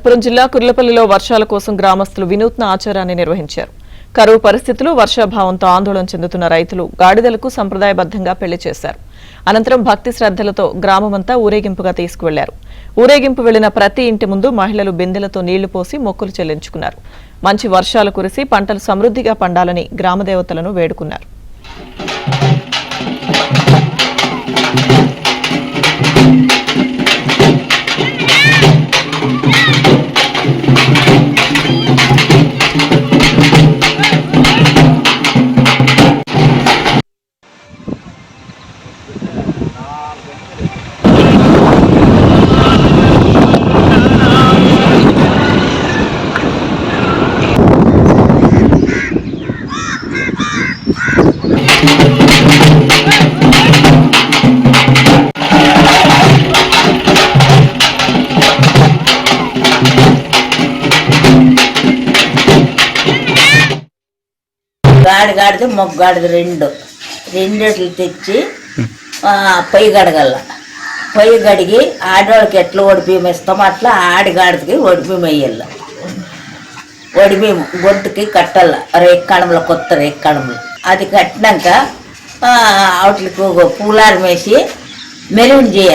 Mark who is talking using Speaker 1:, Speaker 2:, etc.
Speaker 1: అనంతపురం జిల్లా కుర్లపల్లిలో వర్షాల కోసం గ్రామస్తులు వినూత్న ఆచారాన్ని నిర్వహించారు. కరువు పరిస్థితులు, వర్షాభావంతో ఆందోళన చెందుతున్న రైతులు గాడిదలకు సంప్రదాయబద్ధంగా పెళ్లి చేశారు. అనంతరం భక్తి శ్రద్ధలతో గ్రామమంతా ఊరేగింపుగా తీసుకువెళ్లారు. ఊరేగింపు వెళ్లిన ప్రతి ఇంటి ముందు మహిళలు బిందెలతో నీళ్లు పోసి మొక్కులు చెల్లించుకున్నారు. మంచి వర్షాలు కురిసి పంటలు సమృద్ధిగా పండాలని గ్రామదేవతలను వేడుకున్నారు.
Speaker 2: గాడిద మొగ్గాడిది రెండేట్లు తెచ్చి పొయ్యి గడగల. పొయ్యి గడిగి ఆడవాళ్ళకి ఎట్లా ఒడిబియ్యం ఇస్తామో అట్లా ఆడిగాడికి ఒడిబియ్యం వేయాల. ఒడిబియ్యం గొంతుకి కట్టాల, రేక్కణంలో, కొత్త రేక్కణంలో. అది కట్టినాక వాటికి పూలారం వేసి మెరుగు చేయాలి.